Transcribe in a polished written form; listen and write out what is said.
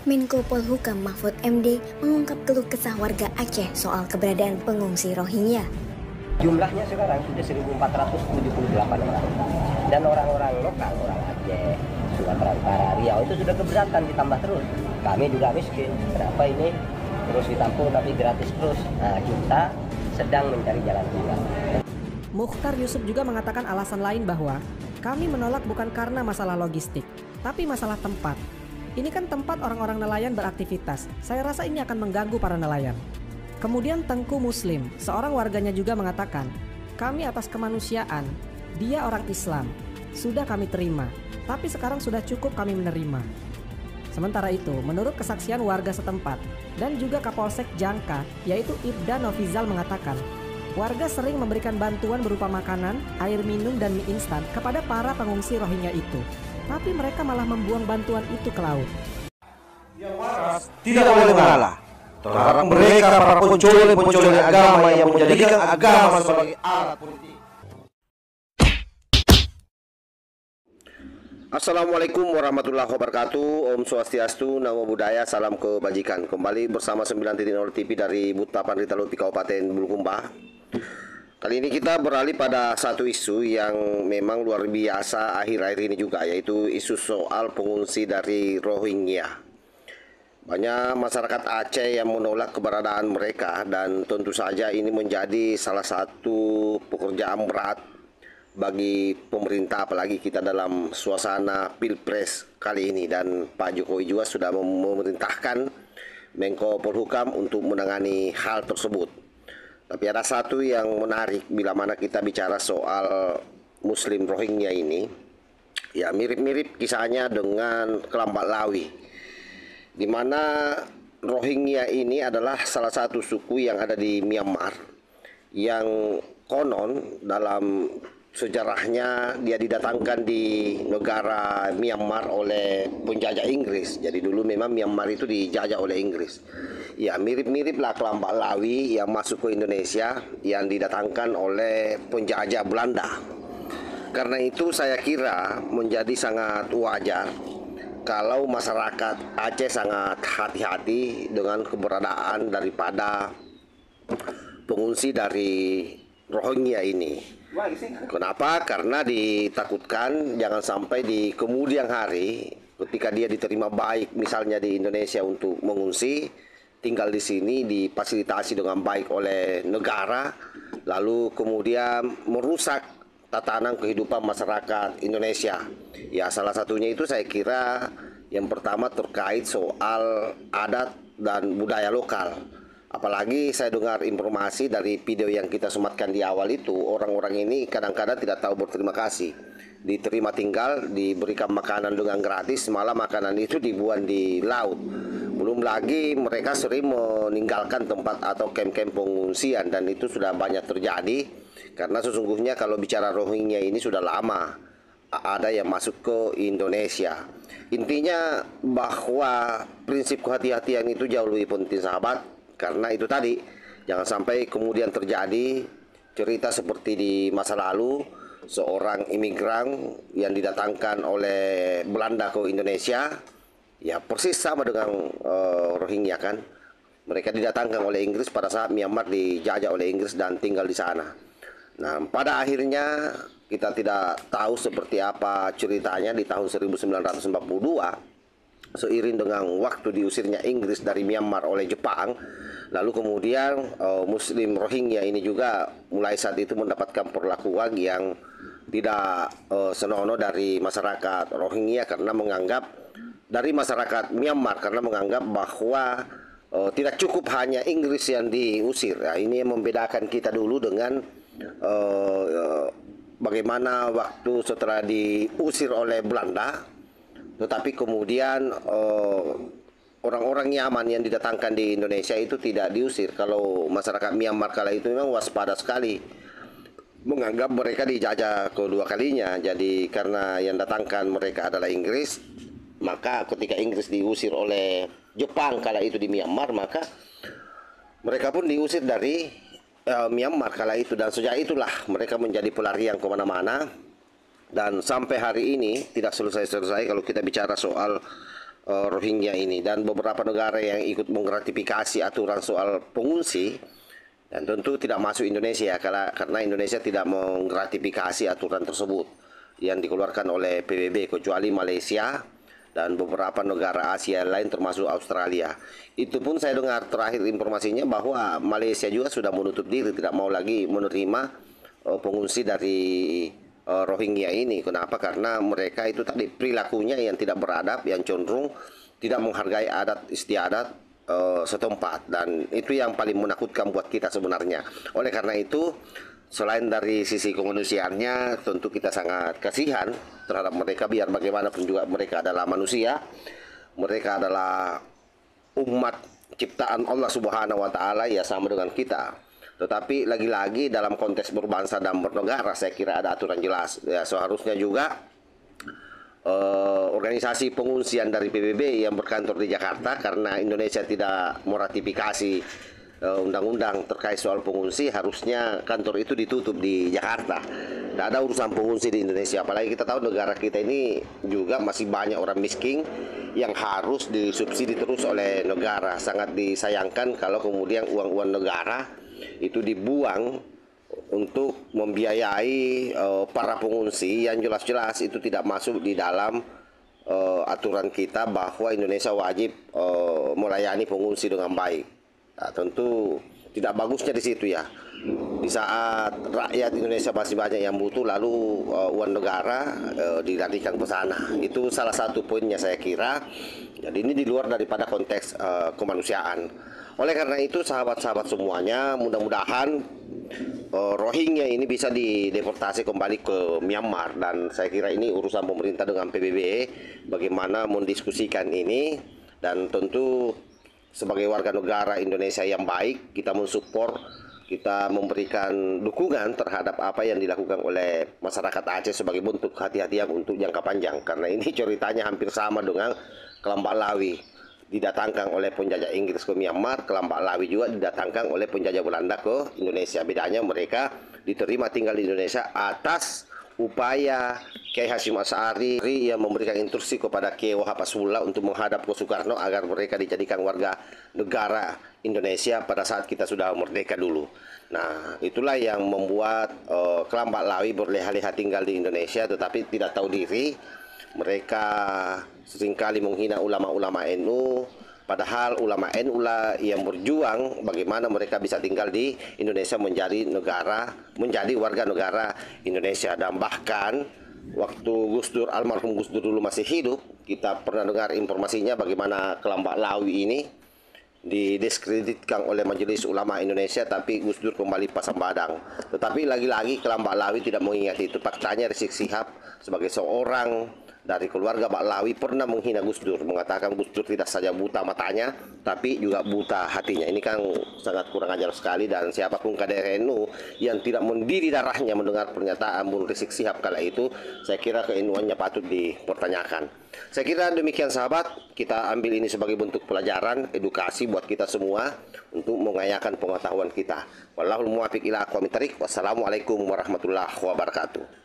Menko Polhukam Mahfud MD mengungkap keluh kesah warga Aceh soal keberadaan pengungsi Rohingya. Jumlahnya sekarang sudah 1.478 orang. Dan orang-orang lokal, orang Aceh, Sumatera Utara, Riau itu sudah keberatan ditambah terus. Kami juga miskin. Berapa ini? Terus ditampung tapi gratis terus. Nah, kita sedang mencari jalan keluar. Mukhtar Yusuf juga mengatakan alasan lain bahwa kami menolak bukan karena masalah logistik, tapi masalah tempat. Ini kan tempat orang-orang nelayan beraktivitas. Saya rasa ini akan mengganggu para nelayan. Kemudian Tengku Muslim, seorang warganya juga mengatakan, kami atas kemanusiaan, dia orang Islam, sudah kami terima, tapi sekarang sudah cukup kami menerima. Sementara itu, menurut kesaksian warga setempat dan juga Kapolsek Jangka, yaitu Ibda Novizal mengatakan, warga sering memberikan bantuan berupa makanan, air minum, dan mie instan kepada para pengungsi Rohingya itu. Tapi mereka malah membuang bantuan itu ke laut. Yang waras tidak boleh mengalah terhadap mereka para pencuri agama yang menjadikan agama sebagai alat politik. Assalamualaikum warahmatullahi wabarakatuh. Om Swastiastu, Namo Buddhaya, salam kebajikan. Kembali bersama 9.0 TV dari Butapan Ritalupi Kabupaten Bulukumba. Kali ini kita beralih pada satu isu yang memang luar biasa akhir-akhir ini juga, yaitu isu soal pengungsi dari Rohingya. Banyak masyarakat Aceh yang menolak keberadaan mereka, dan tentu saja ini menjadi salah satu pekerjaan berat bagi pemerintah, apalagi kita dalam suasana Pilpres kali ini. Dan Pak Jokowi juga sudah memerintahkan Menko Polhukam untuk menangani hal tersebut. Tapi ada satu yang menarik bila mana kita bicara soal Muslim Rohingya ini, ya mirip-mirip kisahnya dengan Kelambak Lawi, di mana Rohingya ini adalah salah satu suku yang ada di Myanmar, yang konon dalam sejarahnya dia didatangkan di negara Myanmar oleh penjajah Inggris. Jadi dulu memang Myanmar itu dijajah oleh Inggris. Ya mirip-mirip lah Kelambak Lawi yang masuk ke Indonesia yang didatangkan oleh penjajah Belanda. Karena itu saya kira menjadi sangat wajar kalau masyarakat Aceh sangat hati-hati dengan keberadaan daripada pengungsi dari Rohingya ini. Kenapa? Karena ditakutkan jangan sampai di kemudian hari ketika dia diterima baik misalnya di Indonesia untuk mengungsi, tinggal di sini difasilitasi dengan baik oleh negara, lalu kemudian merusak tatanan kehidupan masyarakat Indonesia. Ya salah satunya itu saya kira yang pertama terkait soal adat dan budaya lokal. Apalagi saya dengar informasi dari video yang kita sematkan di awal itu, orang-orang ini kadang-kadang tidak tahu berterima kasih. Diterima tinggal, diberikan makanan dengan gratis, malah makanan itu dibuang di laut. Belum lagi mereka sering meninggalkan tempat atau kem-kem pengungsian, dan itu sudah banyak terjadi. Karena sesungguhnya kalau bicara Rohingya ini sudah lama ada yang masuk ke Indonesia. Intinya bahwa prinsip kehati-hatian itu jauh lebih penting, sahabat. Karena itu tadi, jangan sampai kemudian terjadi cerita seperti di masa lalu, seorang imigran yang didatangkan oleh Belanda ke Indonesia, ya persis sama dengan Rohingya kan. Mereka didatangkan oleh Inggris pada saat Myanmar dijajah oleh Inggris dan tinggal di sana. Nah, pada akhirnya kita tidak tahu seperti apa ceritanya di tahun 1942. Seiring dengan waktu diusirnya Inggris dari Myanmar oleh Jepang, lalu kemudian Muslim Rohingya ini juga mulai saat itu mendapatkan perlakuan yang tidak senonoh dari masyarakat Rohingya, karena menganggap dari masyarakat Myanmar, karena menganggap bahwa tidak cukup hanya Inggris yang diusir. Nah, ini yang membedakan kita dulu dengan bagaimana waktu setelah diusir oleh Belanda. Tetapi kemudian orang-orang nyaman yang didatangkan di Indonesia itu tidak diusir. Kalau masyarakat Myanmar kala itu memang waspada sekali, menganggap mereka dijajah kedua kalinya. Jadi karena yang datangkan mereka adalah Inggris, maka ketika Inggris diusir oleh Jepang kala itu di Myanmar, maka mereka pun diusir dari Myanmar kala itu. Dan sejak itulah mereka menjadi pelarian kemana-mana. Dan sampai hari ini tidak selesai-selesai kalau kita bicara soal Rohingya ini, dan beberapa negara yang ikut mengratifikasi aturan soal pengungsi, dan tentu tidak masuk Indonesia karena Indonesia tidak mengratifikasi aturan tersebut yang dikeluarkan oleh PBB, kecuali Malaysia dan beberapa negara Asia lain termasuk Australia. Itu pun saya dengar terakhir informasinya bahwa Malaysia juga sudah menutup diri, tidak mau lagi menerima pengungsi dari Rohingya ini. Kenapa? Karena mereka itu tadi perilakunya yang tidak beradab, yang cenderung tidak menghargai adat istiadat setempat, dan itu yang paling menakutkan buat kita sebenarnya. Oleh karena itu, selain dari sisi kemanusiaannya, tentu kita sangat kasihan terhadap mereka, biar bagaimanapun juga mereka adalah manusia, mereka adalah umat ciptaan Allah Subhanahu wa Ta'ala, ya sama dengan kita. Tetapi lagi-lagi dalam konteks berbangsa dan bernegara, saya kira ada aturan jelas. Ya, seharusnya juga organisasi pengungsian dari PBB yang berkantor di Jakarta, karena Indonesia tidak meratifikasi undang-undang terkait soal pengungsi, harusnya kantor itu ditutup di Jakarta. Tidak ada urusan pengungsi di Indonesia. Apalagi kita tahu negara kita ini juga masih banyak orang miskin yang harus disubsidi terus oleh negara. Sangat disayangkan kalau kemudian uang-uang negara itu dibuang untuk membiayai para pengungsi yang jelas-jelas itu tidak masuk di dalam aturan kita bahwa Indonesia wajib melayani pengungsi dengan baik. Nah, tentu tidak bagusnya di situ ya. Di saat rakyat Indonesia masih banyak yang butuh, lalu uang negara dilarikan ke sana. Itu salah satu poinnya saya kira. Jadi ini di luar daripada konteks kemanusiaan. Oleh karena itu, sahabat-sahabat semuanya, mudah-mudahan Rohingya ini bisa dideportasi kembali ke Myanmar, dan saya kira ini urusan pemerintah dengan PBB bagaimana mendiskusikan ini. Dan tentu sebagai warga negara Indonesia yang baik, kita mensupport, kita memberikan dukungan terhadap apa yang dilakukan oleh masyarakat Aceh sebagai bentuk hati-hatian untuk jangka panjang, karena ini ceritanya hampir sama dengan Kelambak Lawi. Didatangkan oleh penjajah Inggris ke Myanmar, Kelambak Lawi juga didatangkan oleh penjajah Belanda ke Indonesia. Bedanya mereka diterima tinggal di Indonesia atas upaya Kiai Hasyim Asy'ari yang memberikan instruksi kepada Kiai Wahab Asmullah untuk menghadap ke Soekarno agar mereka dijadikan warga negara Indonesia pada saat kita sudah merdeka dulu. Nah, itulah yang membuat Kelambak Lawi berleha-leha tinggal di Indonesia, tetapi tidak tahu diri. Mereka seringkali menghina ulama-ulama NU, padahal ulama NU lah yang berjuang bagaimana mereka bisa tinggal di Indonesia, menjadi warga negara Indonesia. Dan bahkan waktu almarhum Gus Dur dulu masih hidup, kita pernah dengar informasinya bagaimana Kelambak Lawi ini didiskreditkan oleh Majelis Ulama Indonesia, tapi Gus Dur kembali pasang badang. Tetapi lagi-lagi Kelambak Lawi tidak mengingat itu. Faktanya Rizik Syihab sebagai seorang dari keluarga Baklawi pernah menghina Gus Dur, mengatakan Gus Dur tidak saja buta matanya, tapi juga buta hatinya. Ini kan sangat kurang ajar sekali, dan siapapun kader NU yang tidak mendidih darahnya mendengar pernyataan Bung Rizik Syihab kala itu, saya kira ke-NU-annya patut dipertanyakan. Saya kira demikian sahabat, kita ambil ini sebagai bentuk pelajaran, edukasi buat kita semua untuk mengayakan pengetahuan kita. Wallahul muwaffiq ila aqwamit thariq. Wassalamualaikum warahmatullahi wabarakatuh.